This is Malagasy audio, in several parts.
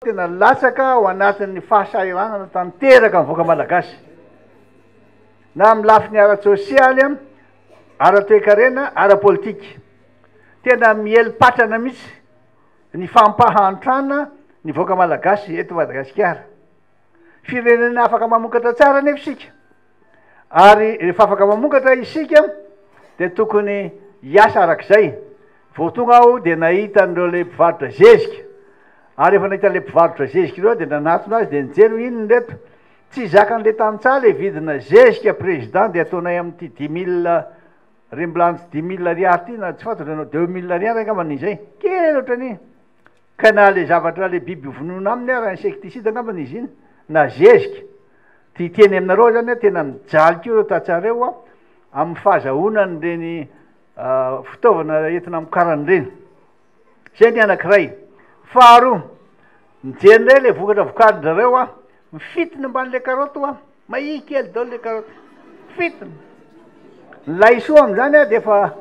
tena latsaka ao anatin'ny fahasahiranana tanteraka mivoaka malagasy na amin'ny lafiny ara-tsosialy ara-toekarena ara-politika tena mielipatrana mihitsy ny fampahantrana ny voaka malagasy eto Madagasikara. Firenena afaka mamokatra tsara nefa isika, ary rehefa afaka mamokatra isika dia tokony hiasa arak'izay. Vao tonga aho dia nahita an'ireo le mpivarotra zezika, ary efa nahita le mpivarotra zezika ireo dia nanatona azy dia nijery inona reto, tsy zakan'le tantsaha le vidina zezika président dia ataonay amin'ity 10 000 remblance 10 000 ariary ty na tsy fantatra anao 2 000 ariary angaman'izay kely ohatrany. Ka na le zavatra le biby vonoina aminy ara insekticide angaman'izy iny na zezika. Ty teny aminareo zany tena mijaly ireo tantsareo amin'ny fahazahoana reny fitaovana entina mikaran' reny. Zay ny anankiray. Faharoa, mijery le vokatra vokarin-jareo mifitiny amban'le karoty mahi kely daholo le karoty fitiny. Ny laisoa amin'izany dia efa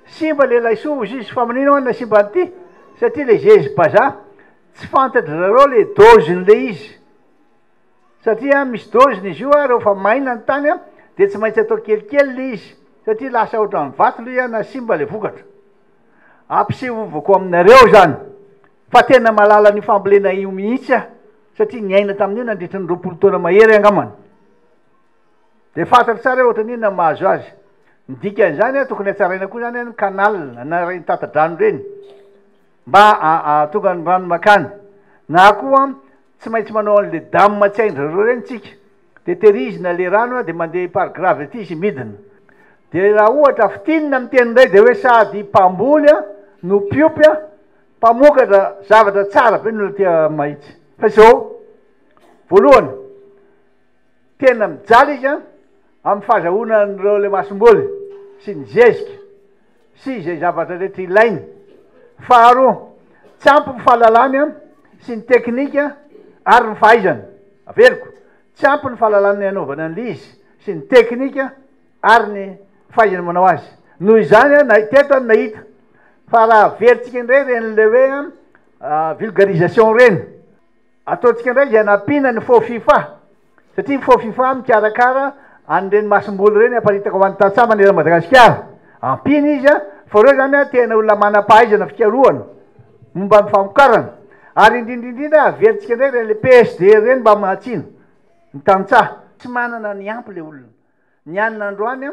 simba le laisoa ozy izy fa manino na simba an'ity satria le zezibazaha tsy fantatry zareo le dôzin'le izy, satria misy dôziny izy io rehefa fa maina ny tany dia tsy maintsy atao kelikely le izy satria lasa ohatran'ny vato le na simba le vokatra. Ampisevovako aminareo zany fa tena malala ny fambolena io mihitsy satria niaina tamin'io nandritra ny 20 taona mahery angamany. Dia fantatry tsara ohatran'io na mahazo azy. Dikan'izany tokony hatsaraina koa zany ny kanal na reny tata-drano reny mba tonga ny rano makany, na koa tsy maintsy manao an'le dame matsaindra reo reny tsika dia tehirizina le rano dia mandeha par grave ty izy midina. Dia raha ohatra fitinina amin'ny teny indray dia hoe sady mpamboly no mpiopy mpamokatra zavatra tsara be no tia mahitsy. Fa zao voalohany tena mijaly izy amin'ny fahazahoana n'ireo le masom-boly sy ny zezika sy izay zavatra rehetra ilainy. Faharoa, tsampy ny fahalalany sy ny teknika ary ny fahaizana. Averiko, tsampy ny fahalalany anaovana an'le izy sy ny teknika ary ny fahaizana manao azy. Noho izany teto nahita fa raha veritsika indray reny le hoe vulgarisation reny ataontsika indray izay anampiana ny faux fifa, satria ny faux fifa mikarakara an'ireny masom-boly reny aparitaka ho an'ny tantsaha manerana Madagasikara. Ampina izy fa reo zany tena olona manam-pahaizana fikarohana momba ny famokarana, ary indrindrindrindra averitsika indray reny le PSD reny mba mahatsino ny tantsaha. Tsy manana ny ampy le olona, ny anina androany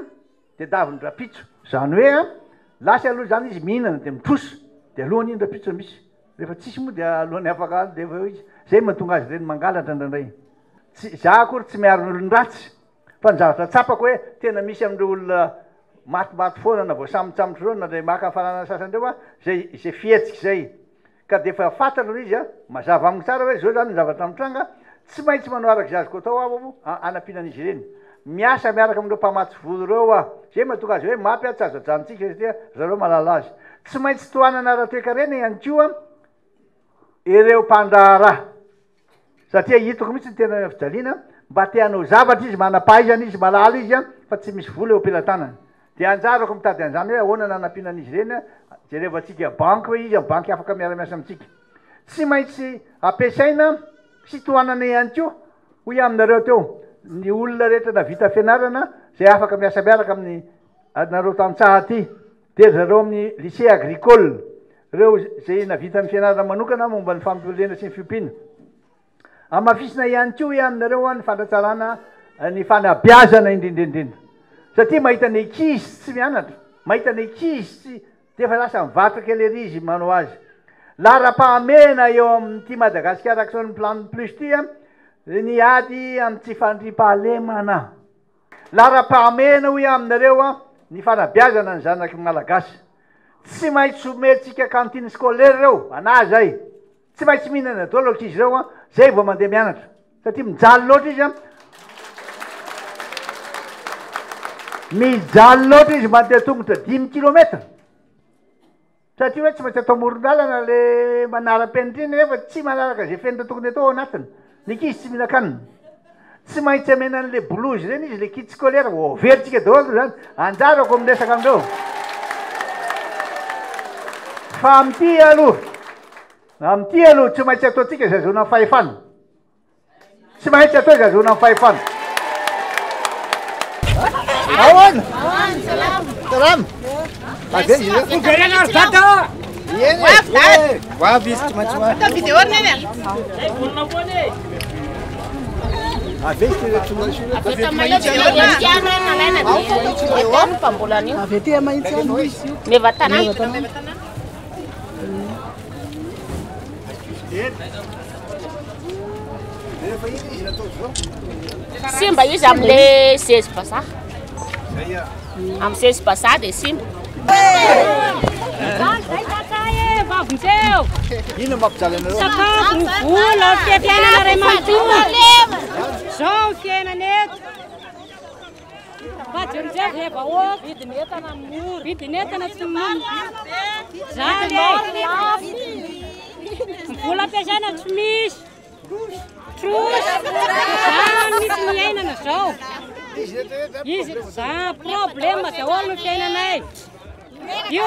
dia daviny rapitso, zany hoe lasa aloha zany izy mihinana dia mitrosa dia alohany iny rapitso misy, rehefa tsisy moa dia alohany afaka dia efa izy zay mahatonga azy reny mangalatra indraindray. Za akory tsy miaro ny olon-dratsy fa ny zavatra tsapako hoe tena misy amin'ireo olona matimaty foana na voasamotsamotra reo na maka hafanana sasandreo zay fihetsika zay, ka dia efa fantatro izy mazava aminy tsara hoe zao zany ny zavatra mitranga, tsy maintsy manao arak'izay azoko atao aho anampianan'izy ireny. Miasa miaraka amin'ireo mpamatsy volo reo zay mahatonga azy hoe mapy tsy azo ajanontsika satria zareo malala azy. Tsy maintsy tohanana ara-toekarena ihany koa ireo mpandraharaha, satria hitako mihitsy ny tena fijaliana mba te hanao zavatra izy manam-pahaizana izy malala izy fa tsy misy vola eo ampelantanany. Dia anjarako mitady an'izany hoe ahoana nanampianan'izy ireny jerevantsika banky hoe izy banky afaka miara-miasa amintsika. Tsy maintsy ampiasaina sy tohanana ihany koa hoy aminareo teo ny olona rehetra na vita fianarana zay afaka miasa miaraka amin'ny nareo tantsaha ty, dia zareo amin'ny lycée agricole reo zay navita ny fianarana manokana momba ny fampibolena sy ny fiompiana. Amafisina ihany koa aminareo ny fandatsarana ny fanabeazana indrindrindrindra, satria mahita ny ankizy tsy mianatra, mahita ny ankizy tsy dia efa lasa mivatraka ery izy manao azy. Lara-pahamena eo amin'ity Madagasikara action plan plus ty ny ady amin'ny tsy fandriam-pahalemana. Lara-pahamena hoy aminareo ny fanabeazana ny zanaky malagasy. Tsy maintsy omentsika kantiny scolaire reo anazay, tsy maintsy mihinana daholo ankizy reo zay vao mandeha mianatra, satria mijaly loatra izy mijaly loatra izy mandeha tongotra 5 kilometra, satria hoe tsy maintsy atao moron-dalana le manara-penitra iny nefa tsy manaraka zay fenitra tokony atao ao anatiny. Ny ankizy tsy mihinan-kanina, tsy maintsy amena an'le blouse reny izy le kit scolaire veritsika daholo zany. Anjarako amin'resaka amindreo fa amin'ity aloha Amin'ity aloha tsy maintsy ataontsika zazona ny fahefana. Tsy maintsy atao zazona ny fahefana. Ahoana? Salama. Hoavy izy tsy maintsy hoavy. Atao vidéo neny. Avy izy tsy maintsy simba izy am'le 16 basa. Am 16 basa dia simba. Ino mampijaly anareo? Sakafo ny vola fiainana ray manontolo. Zao fiainana eto. Fajonjeo rehefa ô vidin'entana mora. Vidin'entana tsy mora. Zany vola ampiasaina tsy misy. Trosy. Zany misy miainana zao. Izy za problema daholo ny fiainanay. Io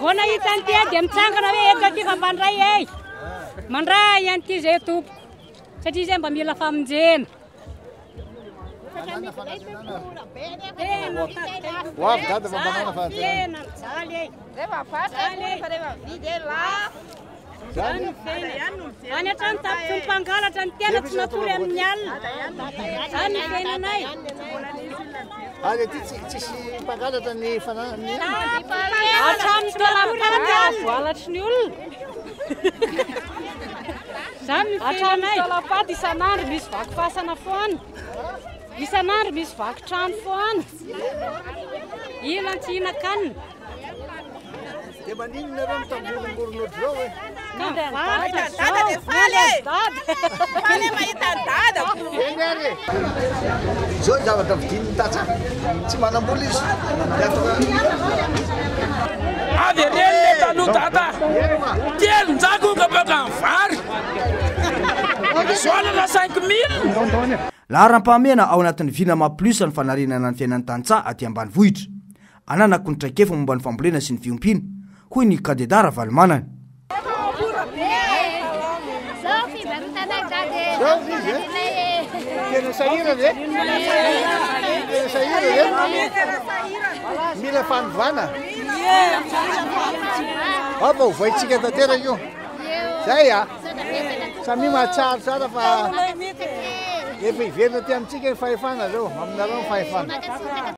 vao nahita an'ity dia mitsangana hoe eto aty fa mandray ay. Mandray an'ity zay tompoko. Satria izay mba mila famonjena. Hoavy dada fa banana fa Tena mijaly ay. Rehefa vatra fa rehefa vidy la. Any hatrany tapitry ny mpangalatra ny tena tsy matory amin'ny alina. Zany ny fiainanay. Ary aty tsisy mpangalatra ny fanany. Hatrany tolam-pady voalatry ny olona. Zany ny fiainanay. Hatrany tolam-pady isan'andro misy vaky fasana foana. Isan'andro misy vaky trano foana. Ilan tsy hinan-kanina. Dia maninona nareo mitangorongorona ohatr'izao hoe? Dada dia faly e! Faly mahita dada! Eny ary e! Izao ny zavatra vidin'ny tatsa. Tsy manam-bola izy. Avy reny le taloha dada. Telonjato ngabaka ny vary. Soalana 5 000. Laharam-pahamena ao anatin'ny Vinama Plus ny fanarenana ny fiainan'ny tantsaha aty ambanivohitra. Ananako ny traikefa momba ny fambolena sy ny fiompiana. Hoy ny kadedara Valomanana. Tena sahirana e? Tena sahirana e? Mila fanovana. Apa hovaitsika tantera io. Zay a. Samy mahatsara tsara fa efa hiverina ty amintsika ny fahefana zao. Aminareo ny fahefana.